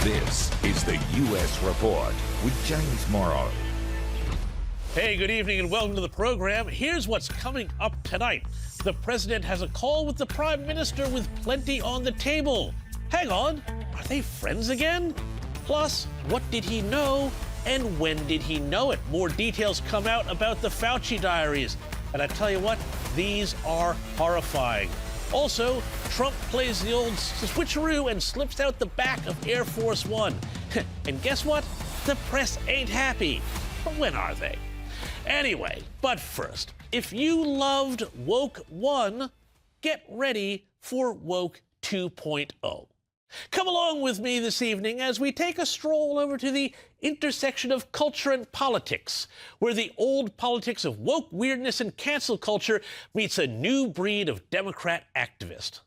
This is the U.S. Report with James Morrow. Hey, good evening and welcome to the program. Here's what's coming up tonight. The president has a call with the prime minister with plenty on the table. Hang on, are they friends again? Plus, what did he know and when did he know it? More details come out about the Fauci diaries. And I tell you what, these are horrifying. Also, Trump plays the old switcheroo and slips out the back of Air Force One. And guess what? The press ain't happy. But when are they? Anyway, but first, if you loved Woke 1, get ready for Woke 2.0. Come along with me this evening as we take a stroll over to the intersection of culture and politics, where the old politics of woke weirdness and cancel culture meets a new breed of Democrat activist,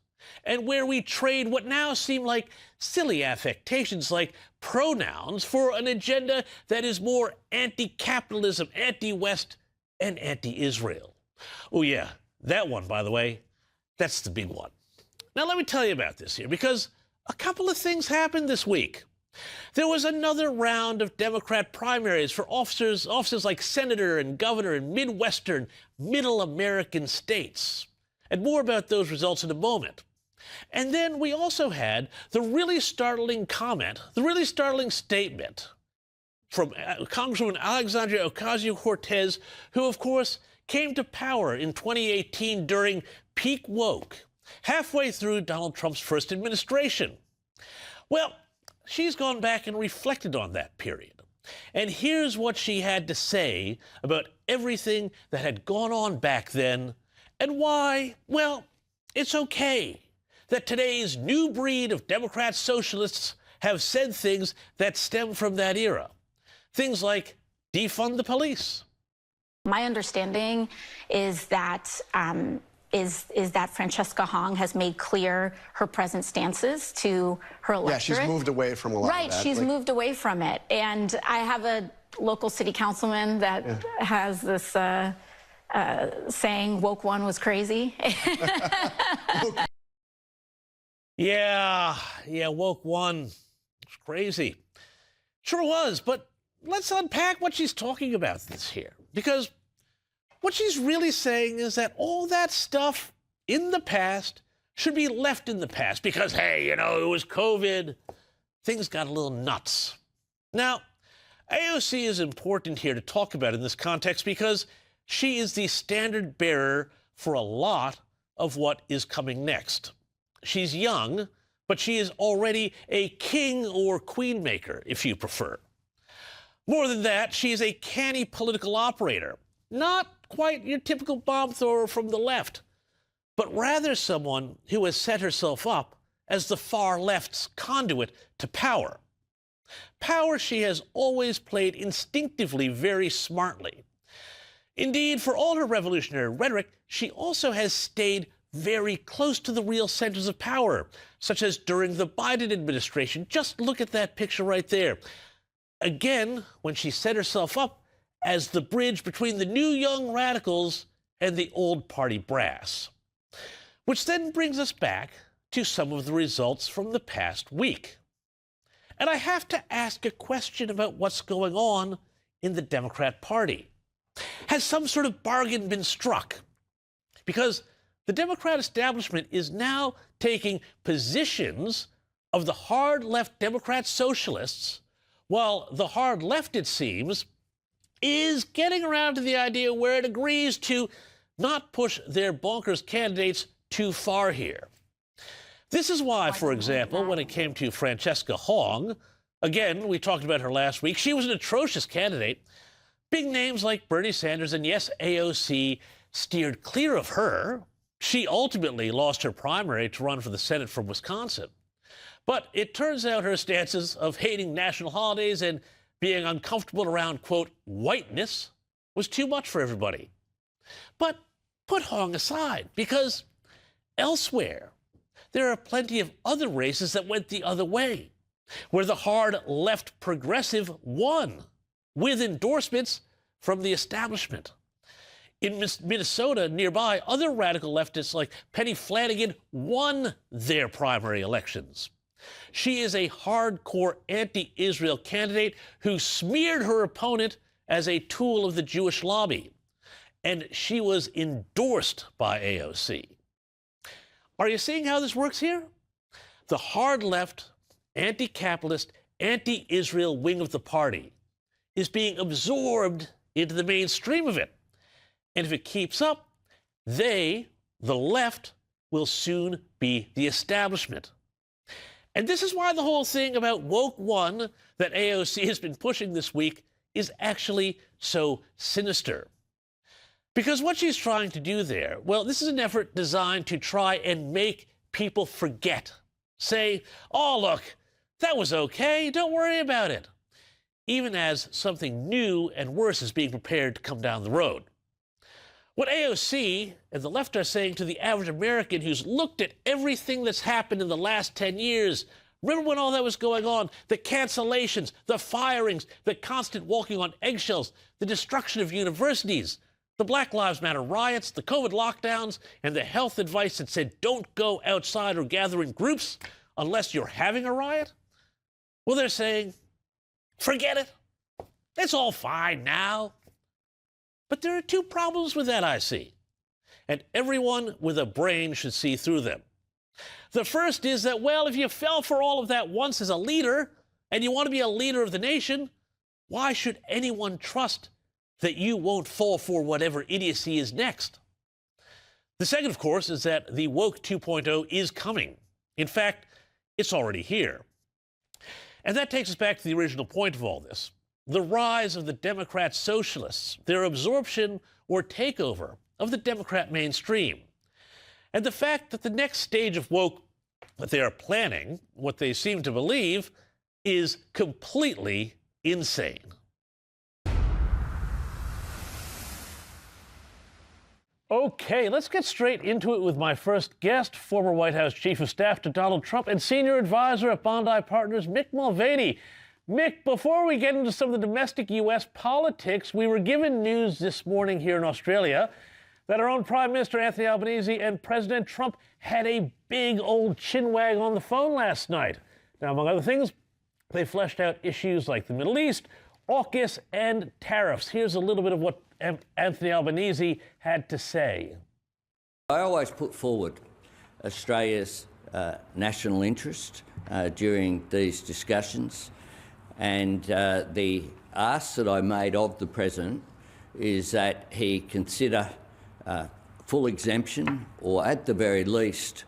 and where we trade what now seem like silly affectations like pronouns for an agenda that is more anti-capitalism, anti-West, and anti-Israel. Oh yeah, that one, by the way, that's the big one. Now let me tell you about this here, because a couple of things happened this week. There was another round of Democrat primaries for offices like senator and governor in Midwestern, Middle American states. And more about those results in a moment. And then we also had the really startling comment, the really startling statement from Congresswoman Alexandria Ocasio-Cortez, who, of course, came to power in 2018 during peak woke, halfway through Donald Trump's first administration. Well, she's gone back and reflected on that period. And here's what she had to say about everything that had gone on back then and why, well, it's okay that today's new breed of Democrat socialists have said things that stem from that era. Things like defund the police. My understanding is that that Francesca Hong has made clear her present stances to her electorate. Yeah, she's moved away from a lot of that. Right, she's moved away from it. And I have a local city councilman that has this saying, woke one was crazy. Yeah, woke one was crazy. Sure was, but let's unpack what she's talking about this here. Because what she's really saying is that all that stuff in the past should be left in the past because, hey, you know, it was COVID. Things got a little nuts. Now, AOC is important here to talk about in this context because she is the standard bearer for a lot of what is coming next. She's young, but she is already a king or queen maker, if you prefer. More than that, she is a canny political operator. Not quite your typical bomb thrower from the left, but rather someone who has set herself up as the far left's conduit to power. Power she has always played instinctively very smartly. Indeed, for all her revolutionary rhetoric, she also has stayed very close to the real centers of power, such as during the Biden administration. Just look at that picture right there. Again, when she set herself up as the bridge between the new young radicals and the old party brass. Which then brings us back to some of the results from the past week. And I have to ask a question about what's going on in the Democrat Party. Has some sort of bargain been struck? Because the Democrat establishment is now taking positions of the hard left Democrat socialists, while the hard left, it seems, is getting around to the idea where it agrees to not push their bonkers candidates too far here. This is why, for example, when it came to Francesca Hong, again, we talked about her last week, she was an atrocious candidate. Big names like Bernie Sanders and, yes, AOC steered clear of her. She ultimately lost her primary to run for the Senate from Wisconsin. But it turns out her stances of hating national holidays and being uncomfortable around, quote, whiteness was too much for everybody. But put Hong aside, because elsewhere, there are plenty of other races that went the other way, where the hard left progressive won with endorsements from the establishment. In Minnesota, nearby, other radical leftists like Penny Flanagan won their primary elections. She is a hardcore anti-Israel candidate who smeared her opponent as a tool of the Jewish lobby. And she was endorsed by AOC. Are you seeing how this works here? The hard left, anti-capitalist, anti-Israel wing of the party is being absorbed into the mainstream of it. And if it keeps up, they, the left, will soon be the establishment. And this is why the whole thing about woke one that AOC has been pushing this week is actually so sinister. Because what she's trying to do there, well, this is an effort designed to try and make people forget. Say, oh, look, that was okay, don't worry about it. Even as something new and worse is being prepared to come down the road. What AOC and the left are saying to the average American who's looked at everything that's happened in the last 10 years, remember when all that was going on? The cancellations, the firings, the constant walking on eggshells, the destruction of universities, the Black Lives Matter riots, the COVID lockdowns, and the health advice that said don't go outside or gather in groups unless you're having a riot? Well, they're saying, forget it. It's all fine now. But there are two problems with that I see, and everyone with a brain should see through them. The first is that, well, if you fell for all of that once as a leader, and you want to be a leader of the nation, why should anyone trust that you won't fall for whatever idiocy is next? The second, of course, is that the woke 2.0 is coming. In fact, it's already here. And that takes us back to the original point of all this. The rise of the Democrat socialists, their absorption or takeover of the Democrat mainstream. And the fact that the next stage of woke that they are planning, what they seem to believe, is completely insane. Okay, let's get straight into it with my first guest, former White House Chief of Staff to Donald Trump and Senior Advisor at Bondi Partners, Mick Mulvaney. Mick, before we get into some of the domestic U.S. politics, we were given news this morning here in Australia that our own Prime Minister Anthony Albanese and President Trump had a big old chinwag on the phone last night. Now, among other things, they fleshed out issues like the Middle East, AUKUS, and tariffs. Here's a little bit of what Anthony Albanese had to say. I always put forward Australia's national interest during these discussions. And the ask that I made of the President is that he consider full exemption or, at the very least,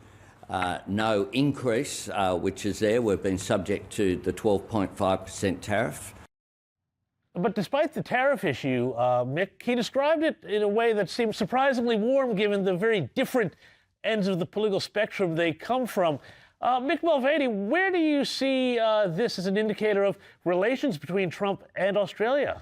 no increase, which is there. We've been subject to the 12.5% tariff. But despite the tariff issue, Mick, he described it in a way that seemed surprisingly warm given the very different ends of the political spectrum they come from. Mick Mulvaney, where do you see this as an indicator of relations between Trump and Australia?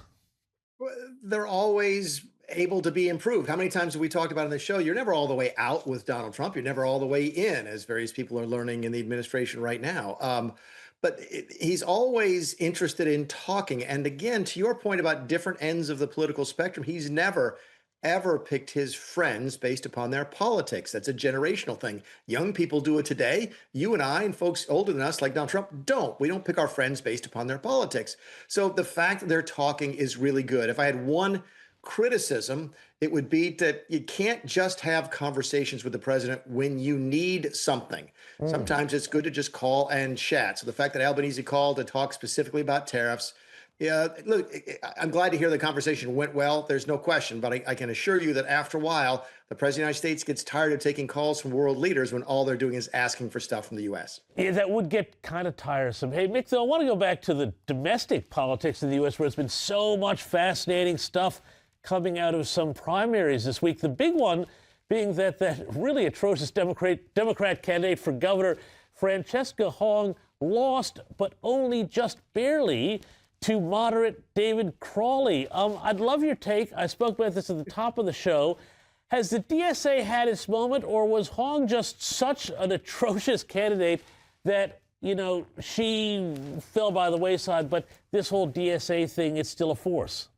They're always able to be improved. How many times have we talked about on the show? You're never all the way out with Donald Trump. You're never all the way in, as various people are learning in the administration right now. But he's always interested in talking. And again, to your point about different ends of the political spectrum, he's never ever picked his friends based upon their politics. That's a generational thing. Young people do it today. You and I and folks older than us like Donald Trump don't. We don't pick our friends based upon their politics. So the fact that they're talking is really good. If I had one criticism, it would be that you can't just have conversations with the president when you need something. Sometimes it's good to just call and chat. So the fact that Albanese called to talk specifically about tariffs, yeah, look, I'm glad to hear the conversation went well. There's no question, but I can assure you that after a while, the President of the United States gets tired of taking calls from world leaders when all they're doing is asking for stuff from the U.S. Yeah, that would get kind of tiresome. Hey, Mick, though, I want to go back to the domestic politics in the U.S. where there's been so much fascinating stuff coming out of some primaries this week. The big one being that really atrocious Democrat candidate for governor, Francesca Hong, lost, but only just barely, to moderate David Crowley. I'd love your take. I spoke about this at the top of the show. Has the DSA had its moment, or was Hong just such an atrocious candidate that, you know, she fell by the wayside, but this whole DSA thing, it's still a force?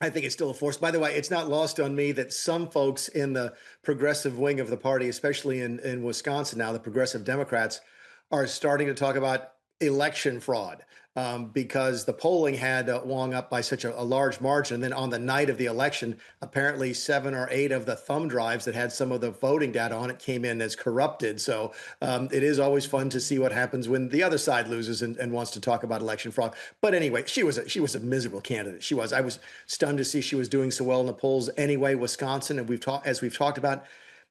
I think it's still a force. By the way, it's not lost on me that some folks in the progressive wing of the party, especially in Wisconsin now, the progressive Democrats, are starting to talk about election fraud because the polling had Wong up by such a large margin. And then on the night of the election, apparently 7 or 8 of the thumb drives that had some of the voting data on it came in as corrupted. So it is always fun to see what happens when the other side loses and wants to talk about election fraud. But anyway, she was a miserable candidate. She was. I was stunned to see she was doing so well in the polls anyway. Wisconsin, and as we've talked about.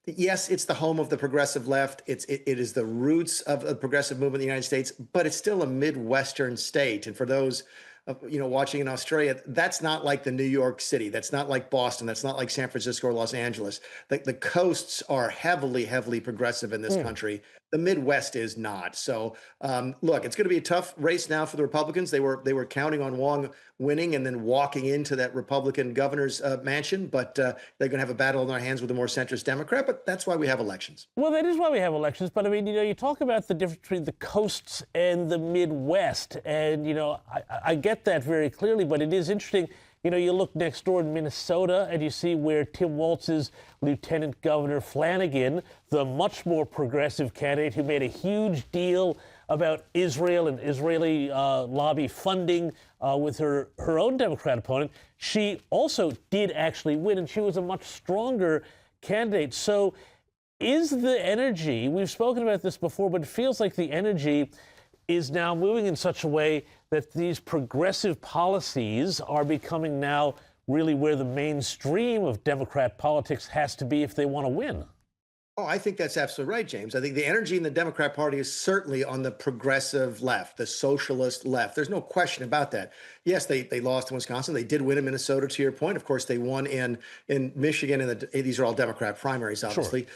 Yes, it's the home of the progressive left. It is the roots of the progressive movement in the United States, but it's still a Midwestern state. And for those watching in Australia, that's not like the New York City. That's not like Boston. That's not like San Francisco or Los Angeles. The coasts are heavily, heavily progressive in this country. The Midwest is not. So look, it's going to be a tough race now for the Republicans. They were counting on Wong winning and then walking into that Republican governor's mansion, but they're going to have a battle in their hands with a more centrist Democrat. But that's why we have elections. Well, that is why we have elections. But I mean, you talk about the difference between the coasts and the Midwest, and I get that very clearly. But it is interesting. You look next door in Minnesota and you see where Tim Walz's Lieutenant Governor Flanagan, the much more progressive candidate who made a huge deal about Israel and Israeli lobby funding with her own Democrat opponent, she also did actually win, and she was a much stronger candidate. So is the energy, we've spoken about this before, but it feels like the energy is now moving in such a way that these progressive policies are becoming now really where the mainstream of Democrat politics has to be if they want to win. Oh, I think that's absolutely right, James. I think the energy in the Democrat Party is certainly on the progressive left, the socialist left. There's no question about that. Yes, they lost in Wisconsin. They did win in Minnesota, to your point. Of course, they won in Michigan, and these are all Democrat primaries, obviously,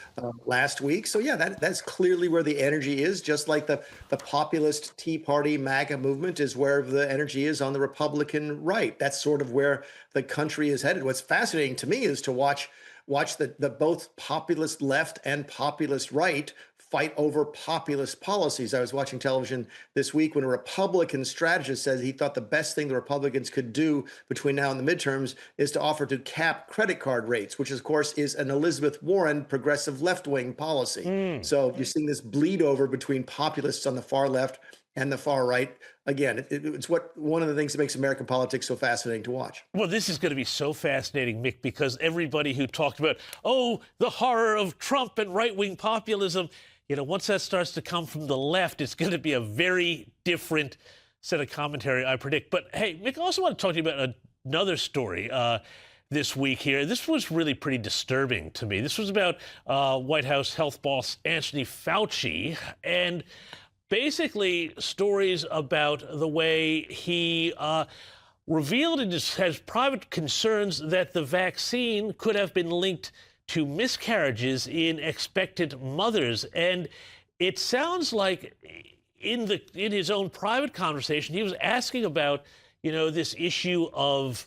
last week. So, yeah, that's clearly where the energy is, just like the populist Tea Party MAGA movement is where the energy is on the Republican right. That's sort of where the country is headed. What's fascinating to me is to watch the both populist left and populist right fight over populist policies. I was watching television this week when a Republican strategist said he thought the best thing the Republicans could do between now and the midterms is to offer to cap credit card rates, which of course is an Elizabeth Warren progressive left-wing policy. So you're seeing this bleed over between populists on the far left and the far right. Again, it's one of the things that makes American politics so fascinating to watch. Well, this is going to be so fascinating, Mick, because everybody who talked about, the horror of Trump and right-wing populism, once that starts to come from the left, it's going to be a very different set of commentary, I predict. But hey, Mick, I also want to talk to you about another story this week here. This was really pretty disturbing to me. This was about White House health boss Anthony Fauci, and basically stories about the way he revealed in his private concerns that the vaccine could have been linked to miscarriages in expectant mothers. And it sounds like in his own private conversation, he was asking about, this issue of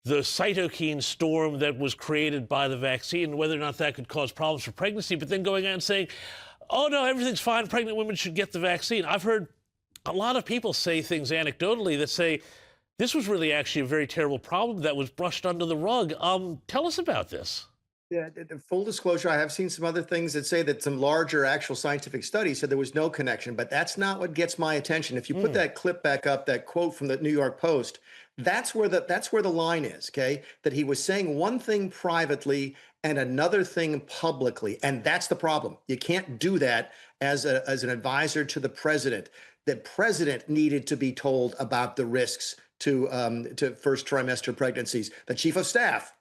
the cytokine storm that was created by the vaccine, and whether or not that could cause problems for pregnancy, but then going on and saying, oh, no, everything's fine. Pregnant women should get the vaccine. I've heard a lot of people say things anecdotally that say this was really actually a very terrible problem that was brushed under the rug. Tell us about this. Yeah, full disclosure, I have seen some other things that say that some larger actual scientific studies said there was no connection, but that's not what gets my attention. If you put that clip back up, that quote from the New York Post, that's where the line is, okay? That he was saying one thing privately and another thing publicly, and that's the problem. You can't do that as an advisor to the president. The president needed to be told about the risks to first trimester pregnancies. The chief of staff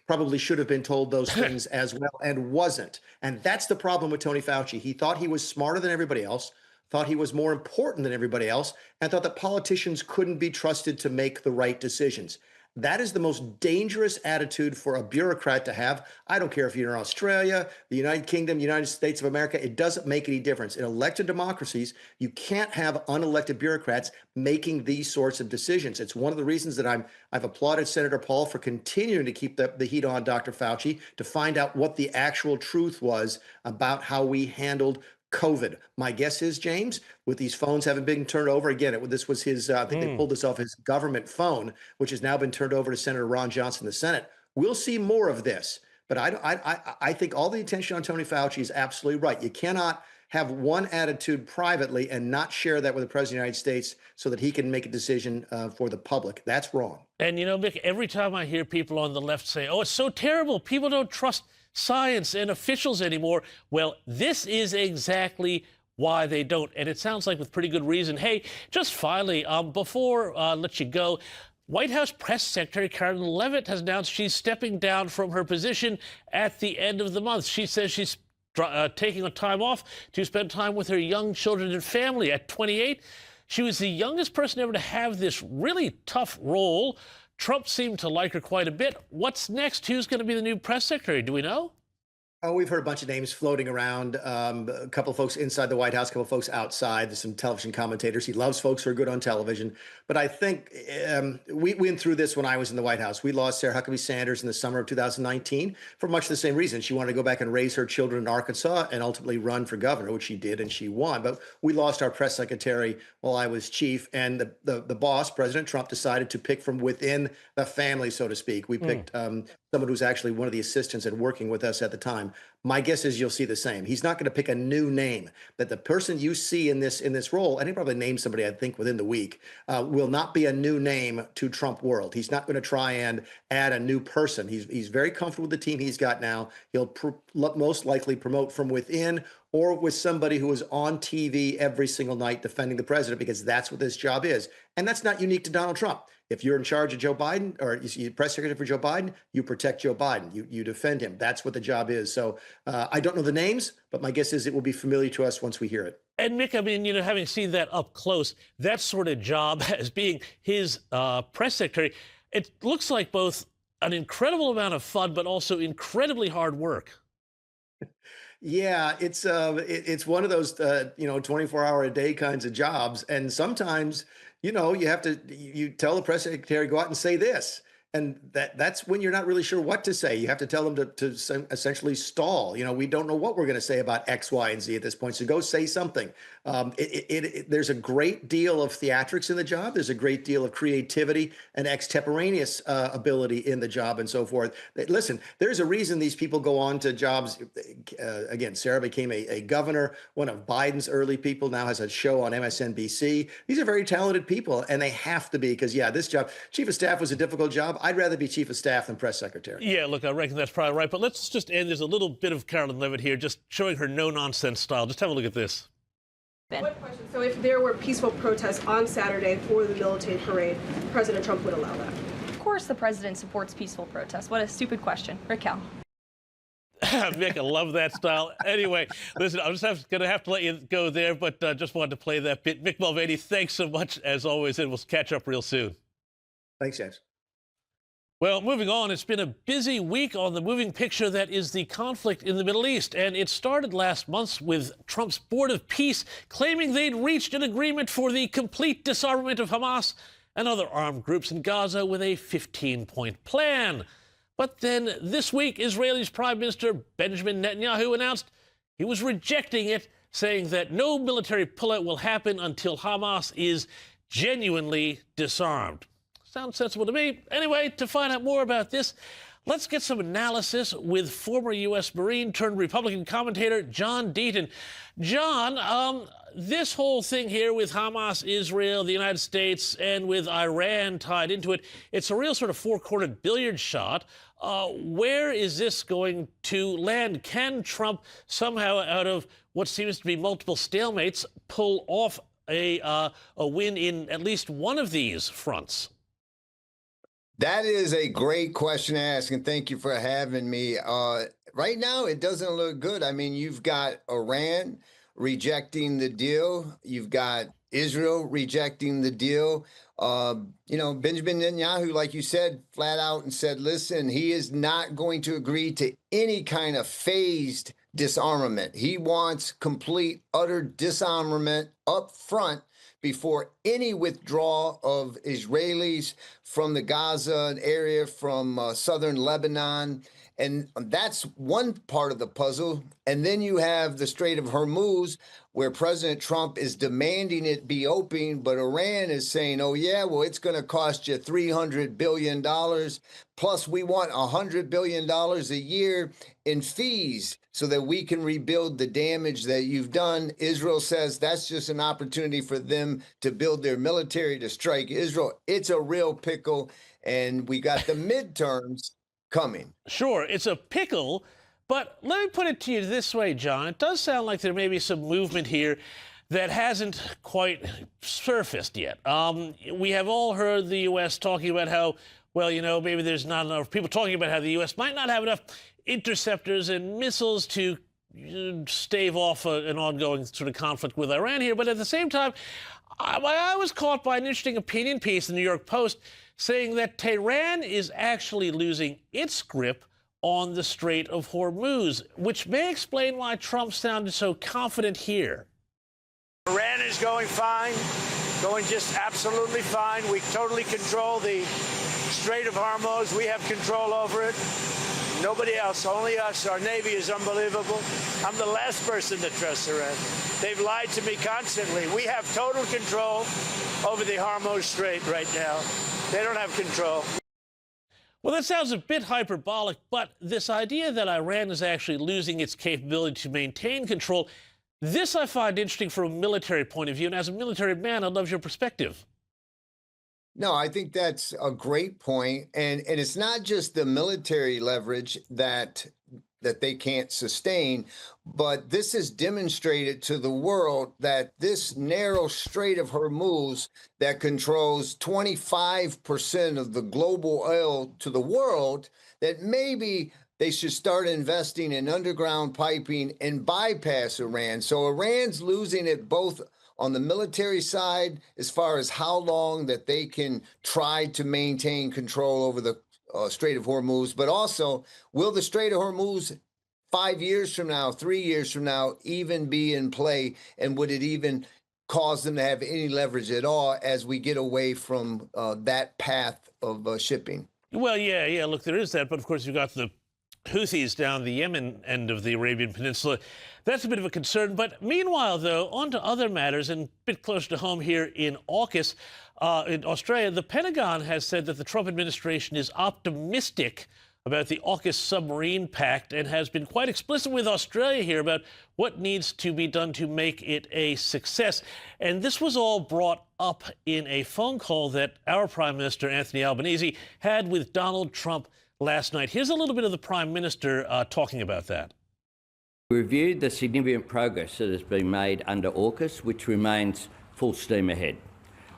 probably should have been told those things as well and wasn't. And that's the problem with Tony Fauci. He thought he was smarter than everybody else, thought he was more important than everybody else, and thought that politicians couldn't be trusted to make the right decisions. That is the most dangerous attitude for a bureaucrat to have. I don't care if you're in Australia, the United Kingdom, United States of America. It doesn't make any difference. In elected democracies, you can't have unelected bureaucrats making these sorts of decisions. It's one of the reasons that I've applauded Senator Paul for continuing to keep the heat on Dr. Fauci to find out what the actual truth was about how we handled COVID. My guess is, James, with these phones having been turned over again, this was his, I think they pulled this off his government phone, which has now been turned over to Senator Ron Johnson in the Senate. We'll see more of this. But I think all the attention on Tony Fauci is absolutely right. You cannot have one attitude privately and not share that with the president of the United States so that he can make a decision for the public. That's wrong. And you know, Mick, every time I hear people on the left say, oh, it's so terrible, people don't trust science and officials anymore. Well, this is exactly why they don't. And it sounds like with pretty good reason. Hey, just finally, before I let you go, White House Press Secretary Karen Leavitt has announced she's stepping down from her position at the end of the month. She says she's taking a time off to spend time with her young children and family. At 28, she was the youngest person ever to have this really tough role. Trump seemed to like her quite a bit. What's next? Who's going to be the new press secretary? Do we know? Oh, we've heard a bunch of names floating around. A couple of folks inside the White House, a couple of folks outside. There's some television commentators. He loves folks who are good on television. But I think we went through this when I was in the White House. We lost Sarah Huckabee Sanders in the summer of 2019 for much the same reason. She wanted to go back and raise her children in Arkansas and ultimately run for governor, which she did, and she won. But we lost our press secretary while I was chief. And the boss, President Trump, decided to pick from within the family, so to speak. We picked someone who's actually one of the assistants and working with us at the time. My guess is you'll see the same. He's not going to pick a new name. That the person you see in this role, and he probably named somebody, I think, within the week, will not be a new name to Trump world. He's not going to try and add a new person. He's very comfortable with the team he's got now. He'll most likely promote from within or with somebody who is on TV every single night defending the president, because that's what this job is. And that's not unique to Donald Trump. If you're in charge of Joe Biden or you're press secretary for Joe Biden, you protect Joe Biden. You defend him. That's what the job is. So I don't know the names, but my guess is it will be familiar to us once we hear it. And Mick, I mean, you know, having seen that up close, that sort of job as being his press secretary, it looks like both an incredible amount of fun, but also incredibly hard work. Yeah, it's one of those 24-hour a day kinds of jobs, and sometimes you have to you tell the press secretary go out and say this, and that's when you're not really sure what to say. You have to tell them to essentially stall. We don't know what we're going to say about X, Y, and Z at this point, so go say something. There's a great deal of theatrics in the job. There's a great deal of creativity and extemporaneous ability in the job and so forth. Listen, there's a reason these people go on to jobs. Again, Sarah became a governor. One of Biden's early people now has a show on MSNBC. These are very talented people, and they have to be, because, this job, chief of staff, was a difficult job. I'd rather be chief of staff than press secretary. Yeah, look, I reckon that's probably right. But let's just end. There's a little bit of Carolyn Leavitt here, just showing her no-nonsense style. Just have a look at this. One question. So if there were peaceful protests on Saturday for the military parade, President Trump would allow that? Of course the president supports peaceful protests. What a stupid question. Raquel. Mick, I love that style. Anyway, listen, I'm just going to have to let you go there, but just wanted to play that bit. Mick Mulvaney, thanks so much, as always, and we'll catch up real soon. Thanks, James. Well, moving on, it's been a busy week on the moving picture that is the conflict in the Middle East. And it started last month with Trump's Board of Peace claiming they'd reached an agreement for the complete disarmament of Hamas and other armed groups in Gaza with a 15-point plan. But then this week, Israel's Prime Minister Benjamin Netanyahu announced he was rejecting it, saying that no military pullout will happen until Hamas is genuinely disarmed. Sounds sensible to me. Anyway, to find out more about this, let's get some analysis with former U.S. Marine turned Republican commentator John Deaton. John, this whole thing here with Hamas, Israel, the United States, and with Iran tied into it, it's a real sort of four-cornered billiard shot. Where is this going to land? Can Trump somehow, out of what seems to be multiple stalemates, pull off a win in at least one of these fronts? That is a great question to ask, and thank you for having me. Right now, it doesn't look good. I mean, you've got Iran rejecting the deal. You've got Israel rejecting the deal. Benjamin Netanyahu, like you said, flat out and said, listen, he is not going to agree to any kind of phased disarmament. He wants complete, utter disarmament up front before any withdrawal of Israelis from the Gaza area, from southern Lebanon. And that's one part of the puzzle. And then you have the Strait of Hormuz, where President Trump is demanding it be open, but Iran is saying, oh, yeah, well, it's going to cost you $300 billion. Plus, we want $100 billion a year in fees so that we can rebuild the damage that you've done. Israel says that's just an opportunity for them to build their military to strike Israel. It's a real pickle, and we got the midterms coming. Sure, it's a pickle, but let me put it to you this way, John. It does sound like there may be some movement here that hasn't quite surfaced yet. We have all heard the U.S. talking about how, well, you know, maybe there's not enough people talking about how the U.S. might not have enough interceptors and missiles to stave off an ongoing sort of conflict with Iran here. But at the same time, I was caught by an interesting opinion piece in the New York Post saying that Tehran is actually losing its grip on the Strait of Hormuz, which may explain why Trump sounded so confident here. Iran is going fine, going just absolutely fine. We totally control the Strait of Hormuz. We have control over it. Nobody else, only us. Our Navy is unbelievable. I'm the last person to trust Iran. They've lied to me constantly. We have total control over the Hormuz Strait right now. They don't have control. Well, that sounds a bit hyperbolic, but this idea that Iran is actually losing its capability to maintain control, this I find interesting from a military point of view. And as a military man, I'd love your perspective. No, I think that's a great point. And it's not just the military leverage that they can't sustain, but this has demonstrated to the world that this narrow Strait of Hormuz that controls 25% of the global oil to the world, that maybe they should start investing in underground piping and bypass Iran. So Iran's losing it both on the military side, as far as how long that they can try to maintain control over the Strait of Hormuz, but also, will the Strait of Hormuz 5 years from now, 3 years from now, even be in play? And would it even cause them to have any leverage at all as we get away from that path of shipping? Well, yeah, look, there is that. But of course, you've got the Houthis down the Yemen end of the Arabian Peninsula. That's a bit of a concern. But meanwhile, though, on to other matters, and a bit closer to home here in AUKUS, in Australia, the Pentagon has said that the Trump administration is optimistic about the AUKUS submarine pact and has been quite explicit with Australia here about what needs to be done to make it a success. And this was all brought up in a phone call that our Prime Minister, Anthony Albanese, had with Donald Trump last night. Here's a little bit of the Prime Minister talking about that. We reviewed the significant progress that has been made under AUKUS, which remains full steam ahead.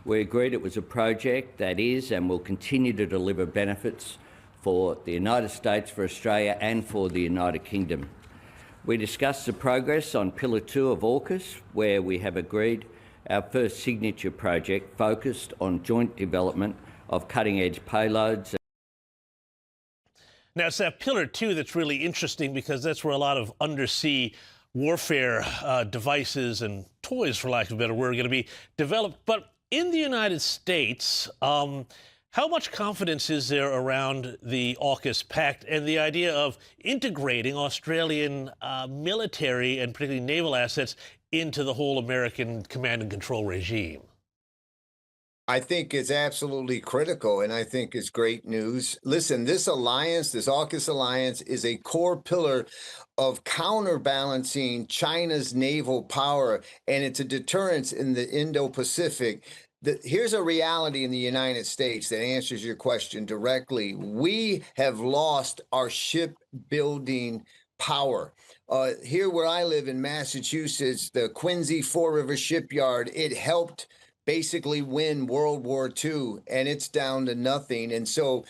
We agreed it was a project that is and will continue to deliver benefits for the United States, for Australia and for the United Kingdom. We discussed the progress on Pillar 2 of AUKUS, where we have agreed our first signature project focused on joint development of cutting-edge payloads. Now, it's that Pillar 2 that's really interesting because that's where a lot of undersea warfare devices and toys, for lack of a better word, are going to be developed. But in the United States, how much confidence is there around the AUKUS pact and the idea of integrating Australian military and particularly naval assets into the whole American command and control regime? I think it's absolutely critical, and I think it's great news. Listen, this alliance, this AUKUS alliance, is a core pillar of counterbalancing China's naval power, and it's a deterrence in the Indo-Pacific. Here's a reality in the United States that answers your question directly. We have lost our shipbuilding power. Here where I live in Massachusetts, the Quincy Four River Shipyard, it helped basically win World War II, and it's down to nothing. And so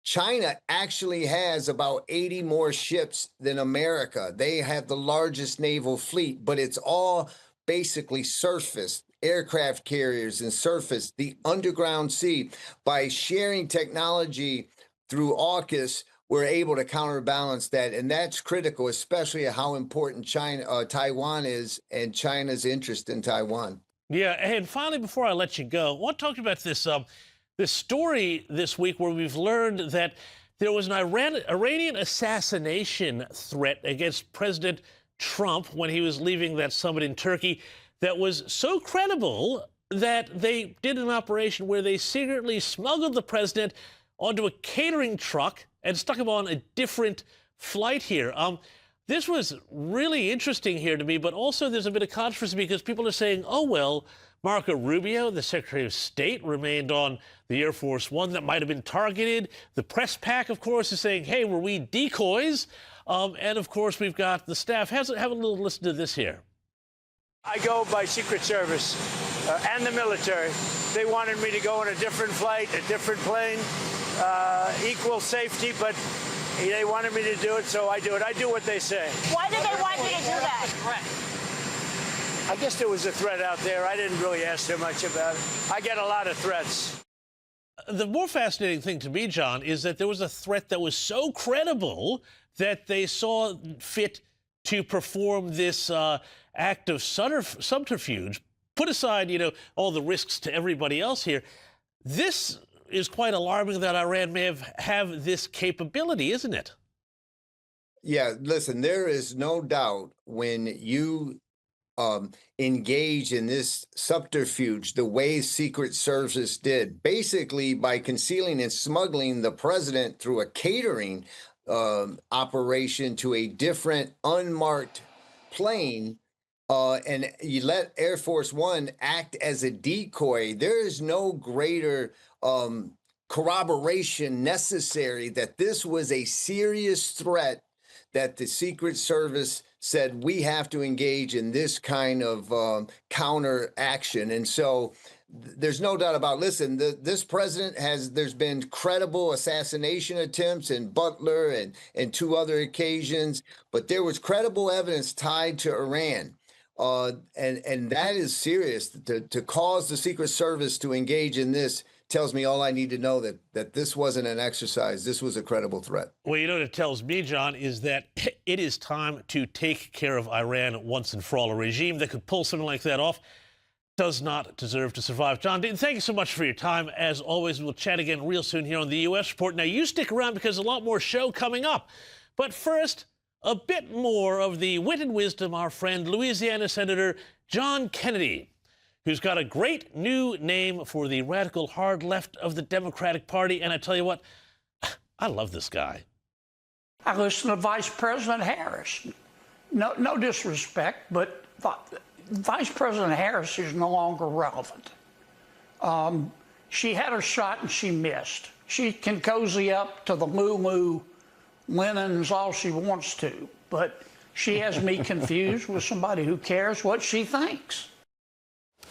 China actually has about 80 more ships than America. They have the largest naval fleet, but it's all basically surface, aircraft carriers and surface, the underground sea. By sharing technology through AUKUS, we're able to counterbalance that. And that's critical, especially how important Taiwan is and China's interest in Taiwan. Yeah, and finally, before I let you go, I want to talk about this story this week where we've learned that there was an Iranian assassination threat against President Trump when he was leaving that summit in Turkey that was so credible that they did an operation where they secretly smuggled the president onto a catering truck and stuck him on a different flight here. This was really interesting here to me, but also there's a bit of controversy because people are saying, oh, well, Marco Rubio, the Secretary of State, remained on the Air Force One that might have been targeted. The press pack, of course, is saying, hey, were we decoys? And, of course, we've got the staff. Have a little listen to this here. I go by Secret Service and the military. They wanted me to go on a different flight, a different plane, equal safety, but they wanted me to do it, so I do it. I do what they say. Why did they want you to do that? I guess there was a threat out there. I didn't really ask too much about it. I get a lot of threats. The more fascinating thing to me, John, is that there was a threat that was so credible that they saw fit to perform this act of subterfuge. Put aside, all the risks to everybody else here. This is quite alarming that Iran may have this capability, isn't it? Yeah, listen, there is no doubt when you engage in this subterfuge the way Secret Service did, basically by concealing and smuggling the president through a catering operation to a different unmarked plane, and you let Air Force One act as a decoy. There is no greater corroboration necessary that this was a serious threat, that the Secret Service said we have to engage in this kind of counter action. And so there's no doubt about, listen, this president there's been credible assassination attempts in Butler and two other occasions, but there was credible evidence tied to Iran. And that is serious. To cause the Secret Service to engage in this tells me all I need to know, that this wasn't an exercise. This was a credible threat. Well, what it tells me, John, is that it is time to take care of Iran once and for all. A regime that could pull something like that off does not deserve to survive. John Deaton, thank you so much for your time. As always, we'll chat again real soon here on the U.S. Report. Now, you stick around because there's a lot more show coming up. But first, a bit more of the wit and wisdom, our friend Louisiana Senator John Kennedy, who's got a great new name for the radical hard left of the Democratic Party. And I tell you what, I love this guy. I listen to Vice President Harris. No disrespect, but Vice President Harris is no longer relevant. She had her shot and she missed. She can cozy up to the Lulu linens all she wants to, but she has me confused with somebody who cares what she thinks.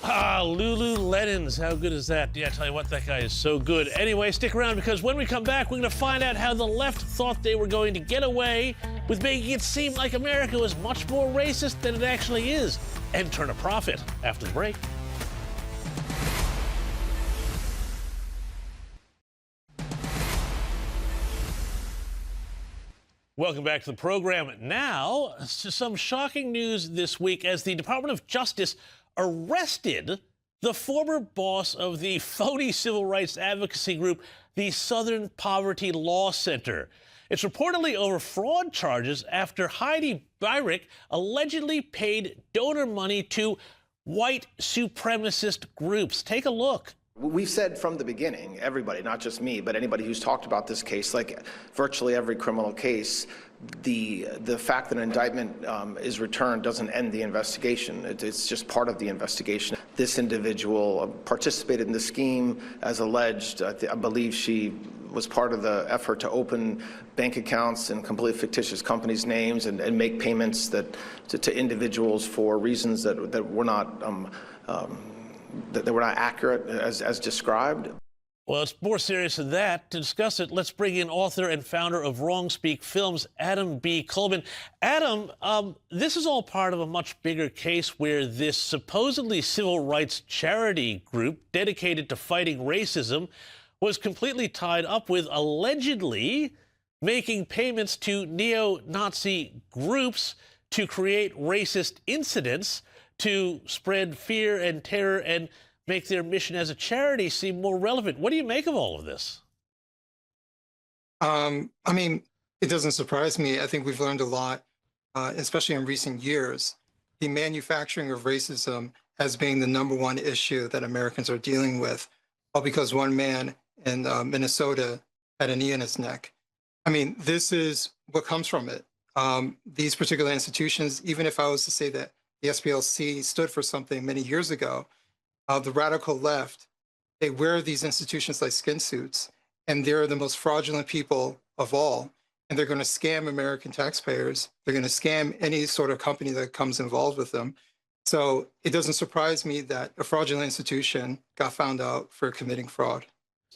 Lululemons, how good is that? Yeah, I tell you what, that guy is so good. Anyway, stick around because when we come back, we're going to find out how the left thought they were going to get away with making it seem like America was much more racist than it actually is, and turn a profit after the break. Welcome back to the program. Now, some shocking news this week as the Department of Justice arrested the former boss of the phony civil rights advocacy group, the Southern Poverty Law Center. It's reportedly over fraud charges after Heidi Beirich allegedly paid donor money to white supremacist groups. Take a look. We've said from the beginning, everybody, not just me, but anybody who's talked about this case, like virtually every criminal case, the fact that an indictment is returned doesn't end the investigation. It's just part of the investigation. This individual participated in the scheme as alleged. I believe she was part of the effort to open bank accounts in completely fictitious companies' names and make payments to individuals for reasons that were not that were not accurate as described. Well, it's more serious than that. To discuss it, let's bring in author and founder of Wrong Speak Films, Adam B. Coleman. Adam, this is all part of a much bigger case where this supposedly civil rights charity group dedicated to fighting racism was completely tied up with allegedly making payments to neo-Nazi groups to create racist incidents to spread fear and terror and make their mission as a charity seem more relevant. What do you make of all of this? I mean, it doesn't surprise me. I think we've learned a lot, especially in recent years. The manufacturing of racism as being the #1 issue that Americans are dealing with, all because one man in Minnesota had a knee in his neck. I mean, this is what comes from it. These particular institutions, even if I was to say that the SPLC stood for something many years ago, the radical left, they wear these institutions like skin suits, and they're the most fraudulent people of all. And they're going to scam American taxpayers. They're going to scam any sort of company that comes involved with them. So it doesn't surprise me that a fraudulent institution got found out for committing fraud.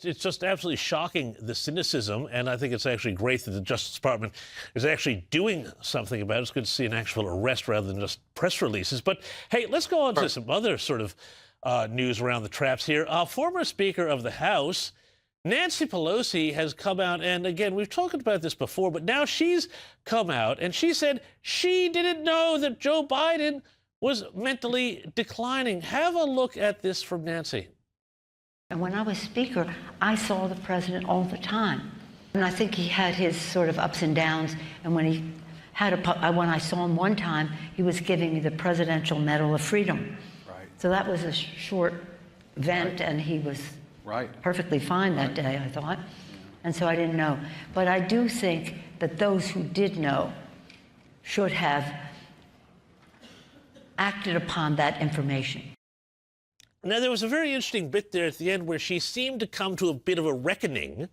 It's just absolutely shocking, the cynicism, and I think it's actually great that the Justice Department is actually doing something about it. It's good to see an actual arrest rather than just press releases. But hey, let's go on to some other sort of news around the traps here. Former Speaker of the House, Nancy Pelosi, has come out, and again, we've talked about this before, but now she's come out and she said she didn't know that Joe Biden was mentally declining. Have a look at this from Nancy. And when I was Speaker, I saw the president all the time. And I think he had his sort of ups and downs. And when he had when I saw him one time, he was giving me the Presidential Medal of Freedom. Right. So that was a short event, and he was perfectly fine that day, I thought. And so I didn't know. But I do think that those who did know should have acted upon that information. Now, there was a very interesting bit there at the end where she seemed to come to a bit of a reckoning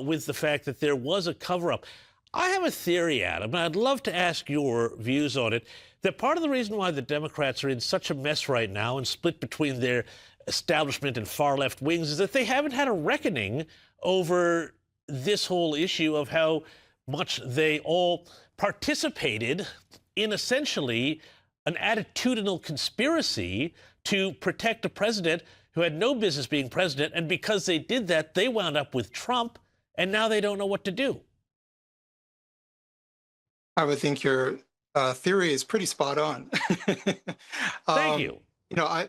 with the fact that there was a cover-up. I have a theory, Adam, and I'd love to ask your views on it, that part of the reason why the Democrats are in such a mess right now and split between their establishment and far-left wings is that they haven't had a reckoning over this whole issue of how much they all participated in essentially an attitudinal conspiracy to protect a president who had no business being president. And because they did that, they wound up with Trump, and now they don't know what to do. I would think your theory is pretty spot on. Thank you. You know,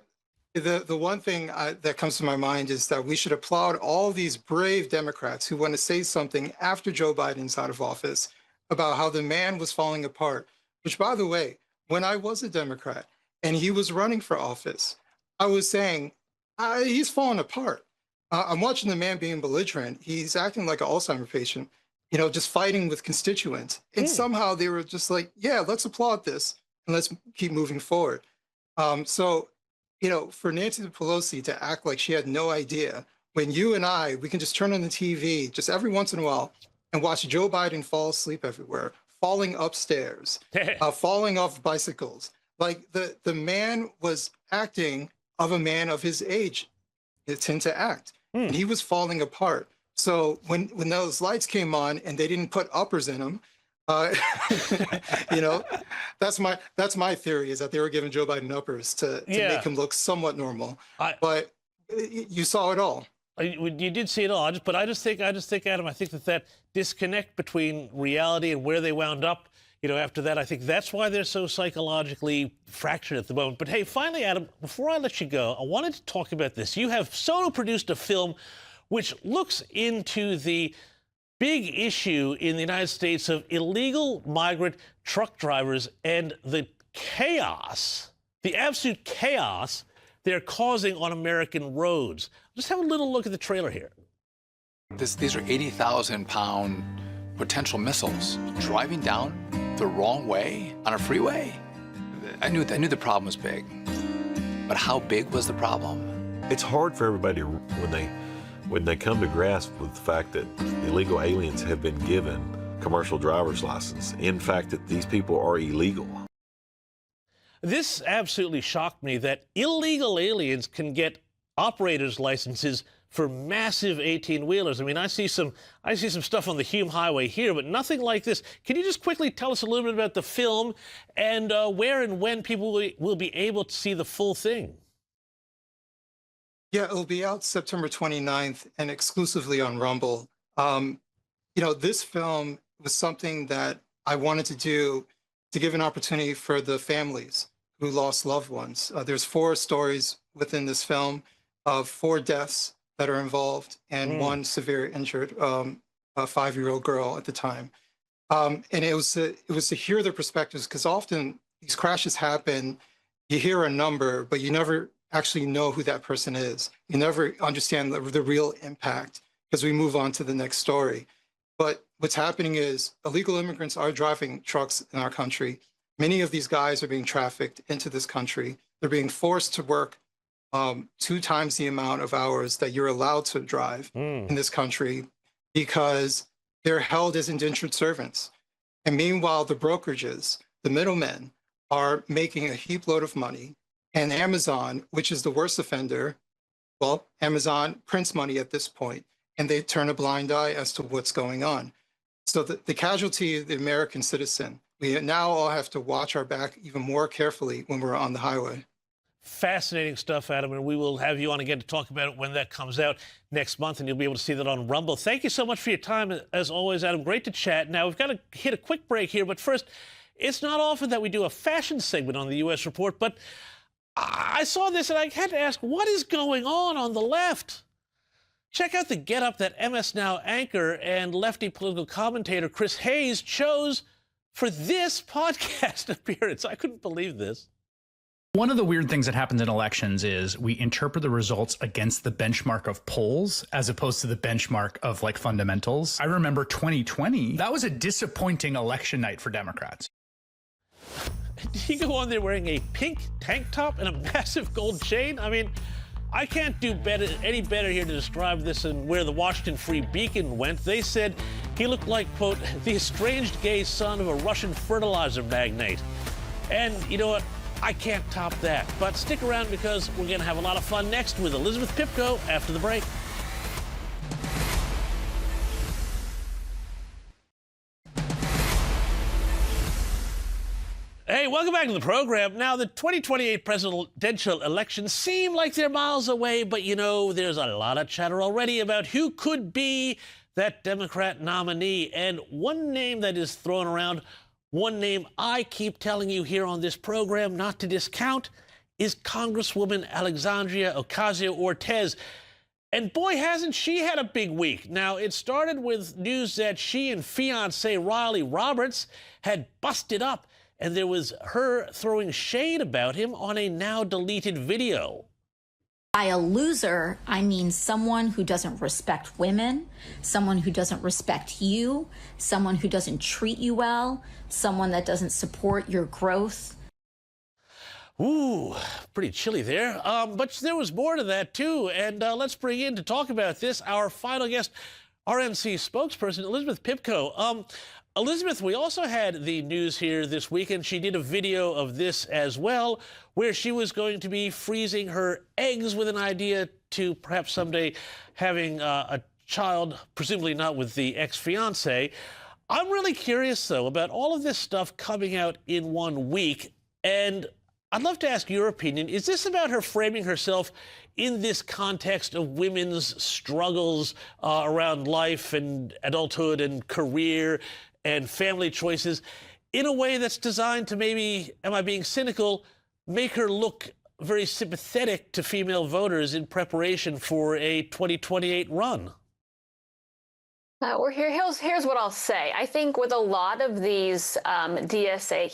the one thing that comes to my mind is that we should applaud all these brave Democrats who want to say something after Joe Biden's out of office about how the man was falling apart, which, by the way, when I was a Democrat and he was running for office, I was saying, he's falling apart. I'm watching the man being belligerent. He's acting like an Alzheimer's patient, you know, just fighting with constituents. And somehow they were just like, yeah, let's applaud this and let's keep moving forward. So, you know, for Nancy Pelosi to act like she had no idea, when you and I, we can just turn on the TV just every once in a while and watch Joe Biden fall asleep everywhere, falling upstairs, falling off bicycles. Like the man was acting of a man of his age. They tend to act. And he was falling apart. So when those lights came on and they didn't put uppers in him, you know, that's my theory, is that they were giving Joe Biden uppers to make him look somewhat normal. But you saw it all. You did see it all. I just think, Adam, I think that disconnect between reality and where they wound up, you know, after that, I think that's why they're so psychologically fractured at the moment. But hey, finally, Adam, before I let you go, I wanted to talk about this. You have solo-produced a film which looks into the big issue in the United States of illegal migrant truck drivers and the chaos, the absolute chaos they're causing on American roads. Just have a little look at the trailer here. These are 80,000-pound potential missiles driving down the wrong way on a freeway. I knew the problem was big, but how big was the problem? It's hard for everybody when they come to grasp with the fact that illegal aliens have been given commercial driver's license. In fact, that these people are illegal. This absolutely shocked me that illegal aliens can get operators' licenses for massive 18-wheelers. I mean, I see some stuff on the Hume Highway here, but nothing like this. Can you just quickly tell us a little bit about the film and where and when people will be able to see the full thing? Yeah, it'll be out September 29th and exclusively on Rumble. You know, this film was something that I wanted to do to give an opportunity for the families who lost loved ones. There's 4 stories within this film of 4 deaths that are involved and 1 severe injured, a 5-year-old girl at the time. And it was to hear their perspectives, because often these crashes happen, you hear a number, but you never actually know who that person is. You never understand the real impact, because we move on to the next story. But what's happening is illegal immigrants are driving trucks in our country. Many of these guys are being trafficked into this country. They're being forced to work 2 times the amount of hours that you're allowed to drive in this country, because they're held as indentured servants. And meanwhile, the brokerages, the middlemen, are making a heap load of money. And Amazon, which is the worst offender, well, Amazon prints money at this point, and they turn a blind eye as to what's going on. So the casualty of the American citizen, we now all have to watch our back even more carefully when we're on the highway. Fascinating stuff, Adam, and we will have you on again to talk about it when that comes out next month, and you'll be able to see that on Rumble. Thank you so much for your time, as always, Adam. Great to chat. Now, we've got to hit a quick break here, but first, it's not often that we do a fashion segment on the U.S. Report, but I saw this and I had to ask, what is going on the left? Check out the getup that MS Now anchor and lefty political commentator Chris Hayes chose for this podcast appearance. I couldn't believe this. One of the weird things that happens in elections is we interpret the results against the benchmark of polls as opposed to the benchmark of like fundamentals. I remember 2020, that was a disappointing election night for Democrats. Did he go on there wearing a pink tank top and a massive gold chain? I mean, I can't do any better here to describe this and where the Washington Free Beacon went. They said he looked like, quote, the estranged gay son of a Russian fertilizer magnate. And you know what? I can't top that. But stick around, because we're going to have a lot of fun next with Elizabeth Pipko after the break. Hey, welcome back to the program. Now, the 2028 presidential elections seem like they're miles away, but you know, there's a lot of chatter already about who could be that Democrat nominee. And one name that is thrown around, one name I keep telling you here on this program not to discount, is Congresswoman Alexandria Ocasio-Cortez. And boy, hasn't she had a big week. Now, it started with news that she and fiancé Riley Roberts had busted up, and there was her throwing shade about him on a now-deleted video. By a loser, I mean someone who doesn't respect women, someone who doesn't respect you, someone who doesn't treat you well, someone that doesn't support your growth. Ooh, pretty chilly there. But there was more to that, too. And let's bring in to talk about this our final guest, RNC spokesperson, Elizabeth Pipko. Elizabeth, we also had the news here this weekend. She did a video of this as well, where she was going to be freezing her eggs with an idea to perhaps someday having a child, presumably not with the ex-fiancé. I'm really curious, though, about all of this stuff coming out in one week, and I'd love to ask your opinion. Is this about her framing herself in this context of women's struggles around life and adulthood and career and family choices in a way that's designed to maybe, am I being cynical, make her look very sympathetic to female voters in preparation for a 2028 run? Well, here's what I'll say. I think with a lot of these DSA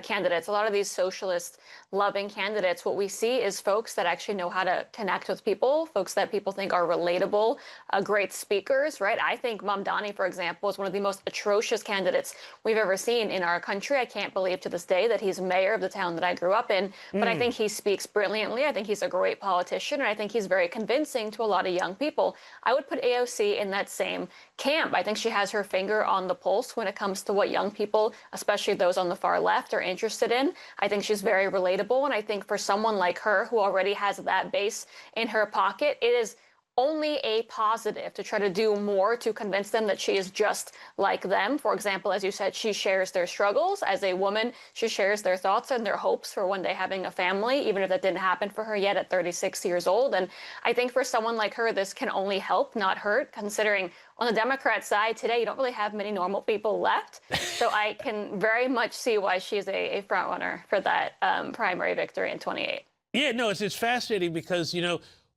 candidates, a lot of these socialist-loving candidates, what we see is folks that actually know how to connect with people, folks that people think are relatable, great speakers, right? I think Mamdani, for example, is one of the most atrocious candidates we've ever seen in our country. I can't believe to this day that he's mayor of the town that I grew up in, but I think he speaks brilliantly. I think he's a great politician, and I think he's very convincing to a lot of young people. I would put AOC in that same camp. I think she has her finger on the pulse when it comes to what young people, especially those on the far left, are interested in. I think she's very relatable, and I think for someone like her who already has that base in her pocket, it is only a positive, to try to do more to convince them that she is just like them. For example, as you said, she shares their struggles. As a woman, she shares their thoughts and their hopes for one day having a family, even if that didn't happen for her yet at 36 years old. And I think for someone like her, this can only help, not hurt, considering on the Democrat side today, you don't really have many normal people left. So I can very much see why she's a front runner for that primary victory in 28. Yeah, no, it's fascinating because,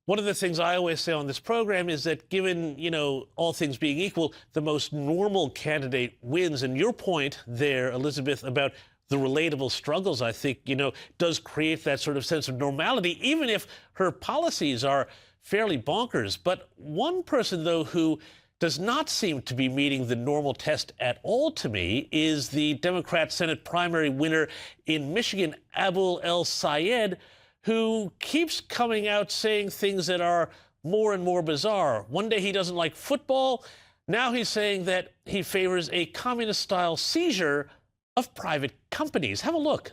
one of the things I always say on this program is that given, all things being equal, the most normal candidate wins. And your point there, Elizabeth, about the relatable struggles, I think, does create that sort of sense of normality, even if her policies are fairly bonkers. But one person, though, who does not seem to be meeting the normal test at all to me is the Democrat Senate primary winner in Michigan, Abul El-Sayed, who keeps coming out saying things that are more and more bizarre. One day he doesn't like football. Now he's saying that he favors a communist-style seizure of private companies. Have a look.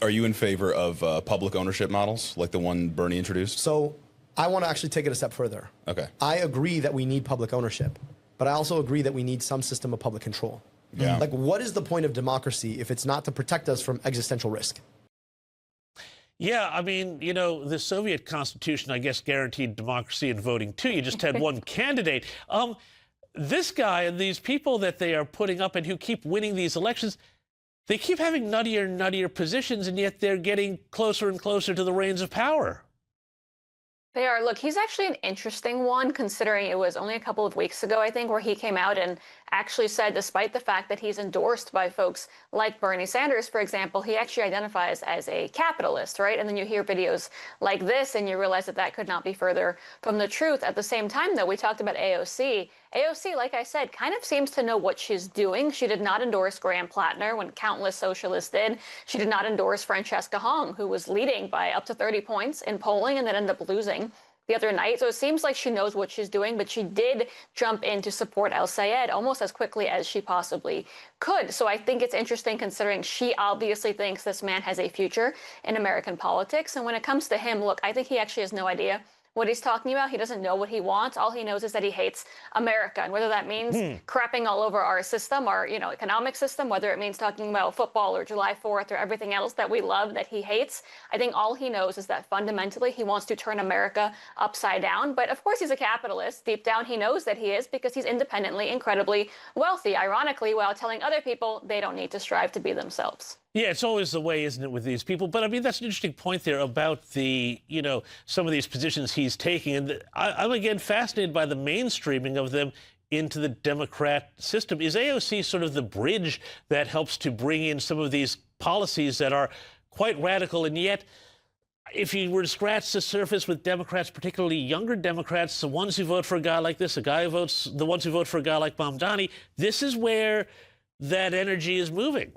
Are you in favor of public ownership models like the one Bernie introduced? So I want to actually take it a step further. Okay. I agree that we need public ownership, but I also agree that we need some system of public control. Yeah. Like, what is the point of democracy if it's not to protect us from existential risk? Yeah, I mean, the Soviet Constitution, I guess, guaranteed democracy and voting, too. You just had one candidate. This guy and these people that they are putting up and who keep winning these elections, they keep having nuttier and nuttier positions, and yet they're getting closer and closer to the reins of power. They are. Look, he's actually an interesting one, considering it was only a couple of weeks ago, I think, where he came out and actually said, despite the fact that he's endorsed by folks like Bernie Sanders, for example, he actually identifies as a capitalist, right? And then you hear videos like this and you realize that that could not be further from the truth. At the same time, though, we talked about AOC. AOC, like I said, kind of seems to know what she's doing. She did not endorse Graham Plattner when countless socialists did. She did not endorse Francesca Hong, who was leading by up to 30 points in polling and then ended up losing the other night. So it seems like she knows what she's doing, but she did jump in to support El-Sayed almost as quickly as she possibly could. So I think it's interesting considering she obviously thinks this man has a future in American politics. And when it comes to him, look, I think he actually has no idea what he's talking about. He doesn't know what he wants. All he knows is that he hates America. And whether that means crapping all over our system, our economic system, whether it means talking about football or July 4th or everything else that we love that he hates, I think all he knows is that fundamentally he wants to turn America upside down. But of course he's a capitalist. Deep down he knows that he is, because he's independently incredibly wealthy, ironically, while telling other people they don't need to strive to be themselves. Yeah, it's always the way, isn't it, with these people? But I mean, that's an interesting point there about the, some of these positions he's taking. And I'm again fascinated by the mainstreaming of them into the Democrat system. Is AOC sort of the bridge that helps to bring in some of these policies that are quite radical? And yet, if you were to scratch the surface with Democrats, particularly younger Democrats, the ones who vote for a guy like this, the ones who vote for a guy like Mamdani, this is where that energy is moving.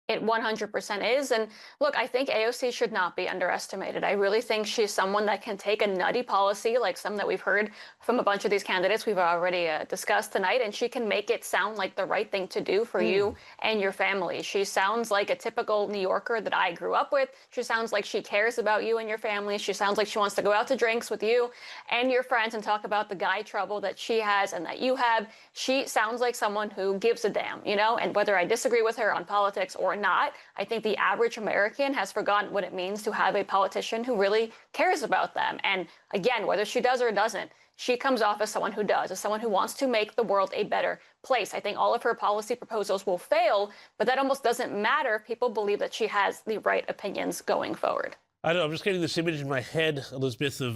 It 100% is. And look, I think AOC should not be underestimated. I really think she's someone that can take a nutty policy like some that we've heard from a bunch of these candidates we've already discussed tonight, and she can make it sound like the right thing to do for you and your family. She sounds like a typical New Yorker that I grew up with. She sounds like she cares about you and your family. She sounds like she wants to go out to drinks with you and your friends and talk about the guy trouble that she has and that you have. She sounds like someone who gives a damn, and whether I disagree with her on politics or not, I think the average American has forgotten what it means to have a politician who really cares about them. And again, whether she does or doesn't, she comes off as someone who does, as someone who wants to make the world a better place. I think all of her policy proposals will fail, but that almost doesn't matter if people believe that she has the right opinions going forward. I don't know, I'm just getting this image in my head, Elizabeth, of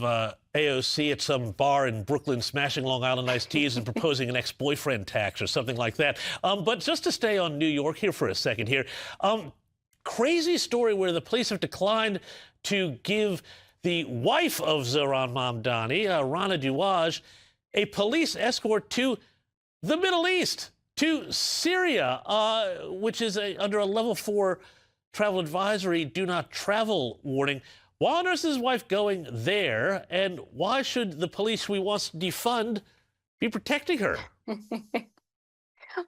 AOC at some bar in Brooklyn smashing Long Island iced teas and proposing an ex-boyfriend tax or something like that. But just to stay on New York here for a second here, crazy story where the police have declined to give the wife of Zohran Mamdani, Rana Douaj, a police escort to the Middle East, to Syria, which is under a level 4 travel advisory, do not travel warning. Why on earth is his wife going there, and why should the police we wants to defund be protecting her?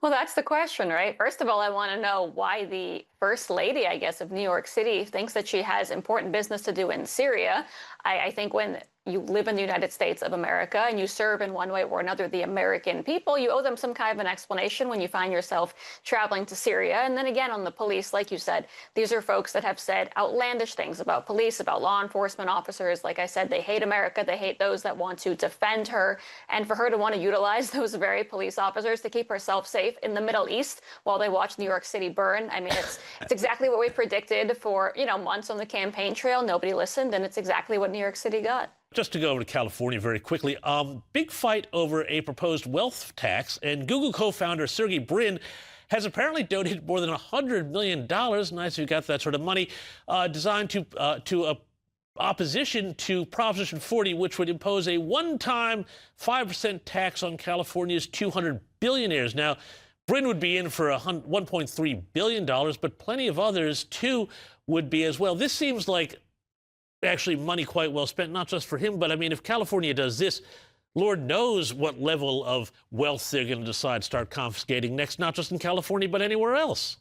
Well, that's the question, right? First of all, I want to know why the first lady, I guess, of New York City thinks that she has important business to do in Syria. I think when you live in the United States of America and you serve in one way or another the American people, you owe them some kind of an explanation when you find yourself traveling to Syria. And then again, on the police, like you said, these are folks that have said outlandish things about police, about law enforcement officers. Like I said, they hate America. They hate those that want to defend her. And for her to want to utilize those very police officers to keep herself safe in the Middle East while they watch New York City burn, I mean, it's exactly what we predicted for, months on the campaign trail. Nobody listened, and it's exactly what New York City got. Just to go over to California very quickly, big fight over a proposed wealth tax, and Google co-founder Sergey Brin has apparently donated more than $100 million, nice if you got that sort of money, designed to opposition to Proposition 40, which would impose a one-time 5% tax on California's 200 billionaires. Now, Brin would be in for $1.3 billion, but plenty of others, too, would be as well. This seems like actually money quite well spent, not just for him, but I mean, if California does this, Lord knows what level of wealth they're going to decide to start confiscating next, not just in California, but anywhere else.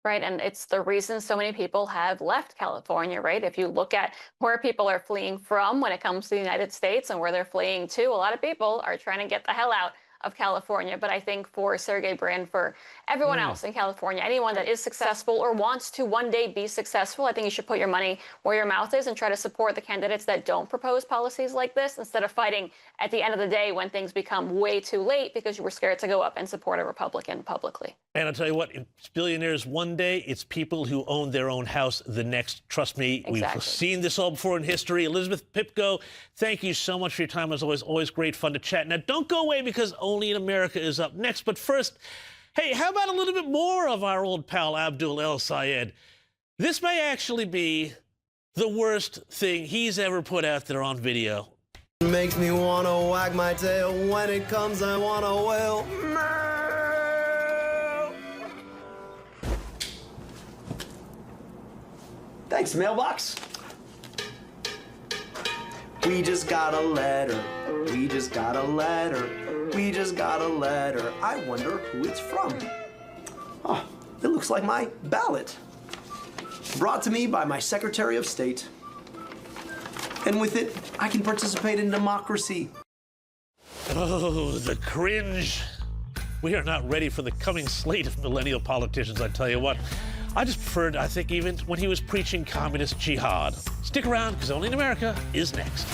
Right, and it's the reason so many people have left California, right? If you look at where people are fleeing from when it comes to the United States and where they're fleeing to, a lot of people are trying to get the hell out of California. But I think for Sergey Brin, for everyone else in California, anyone that is successful or wants to one day be successful, I think you should put your money where your mouth is and try to support the candidates that don't propose policies like this instead of fighting at the end of the day when things become way too late because you were scared to go up and support a Republican publicly. And I'll tell you what, it's billionaires one day, it's people who own their own house the next. Trust me, Exactly. We've seen this all before in history. Elizabeth Pipko, thank you so much for your time. As always great fun to chat. Now, don't go away because Only in America is up next. But first, hey, how about a little bit more of our old pal Abdul El Sayed? This may actually be the worst thing he's ever put out there on video. Makes me want to wag my tail. When it comes, I want to wail. Thanks, mailbox. We just got a letter. We just got a letter. We just got a letter. I wonder who it's from. Oh, it looks like my ballot. Brought to me by my Secretary of State. And with it, I can participate in democracy. Oh, the cringe. We are not ready for the coming slate of millennial politicians, I tell you what. I just preferred, I think, even when he was preaching communist jihad. Stick around, because Only in America is next.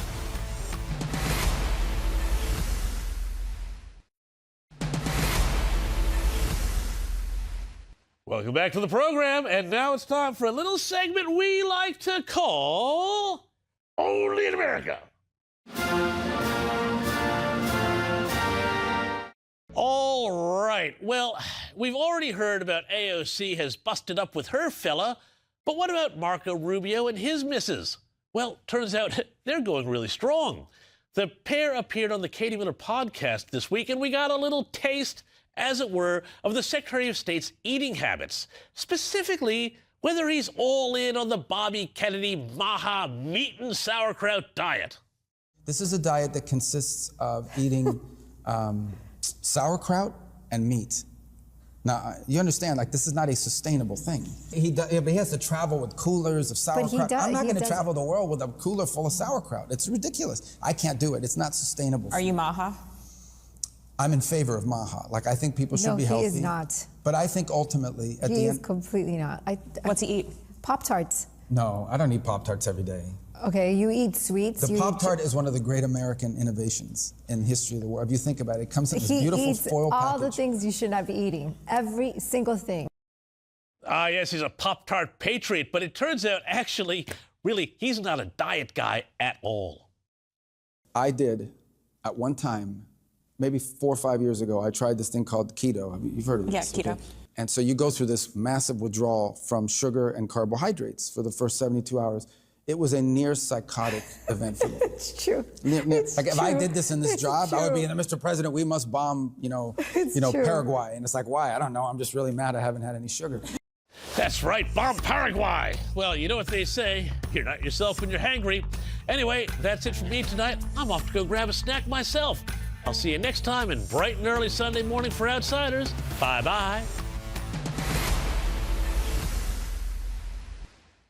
Welcome back to the program, and now it's time for a little segment we like to call Only in America. All right. Well, we've already heard about AOC has busted up with her fella, but what about Marco Rubio and his missus? Well, turns out they're going really strong. The pair appeared on the Katie Miller podcast this week, and we got a little taste, as it were, of the Secretary of State's eating habits, specifically whether he's all in on the Bobby Kennedy Maha meat and sauerkraut diet. This is a diet that consists of eating sauerkraut and meat. Now, you understand, like, this is not a sustainable thing. But he has to travel with coolers of sauerkraut. I'm not going to travel the world with a cooler full of sauerkraut. It's ridiculous. I can't do it. It's not sustainable. Are you Maha? I'm in favor of Maha. Like, I think people should be healthy. No, he is not. But I think ultimately, at the end... He is completely not. What's he eat? Pop-Tarts. No, I don't eat Pop-Tarts every day. Okay, you eat sweets. The Pop-Tart is one of the great American innovations in history of the world. If you think about it, it comes in this beautiful foil package. He eats all the things you should not be eating. Every single thing. Yes, he's a Pop-Tart patriot, but it turns out, actually, really, he's not a diet guy at all. I did, at one time, maybe 4 or 5 years ago, I tried this thing called keto. You've heard of this? Yeah, keto. Okay? And so you go through this massive withdrawal from sugar and carbohydrates for the first 72 hours. It was a near psychotic event for me. It's true. If I did this in this job, I would be, Mr. President, we must bomb, Paraguay. And it's like, why? I don't know. I'm just really mad I haven't had any sugar. That's right, bomb Paraguay. Well, you know what they say. You're not yourself when you're hangry. Anyway, that's it for me tonight. I'm off to go grab a snack myself. I'll see you next time in bright and early Sunday morning for Outsiders. Bye-bye.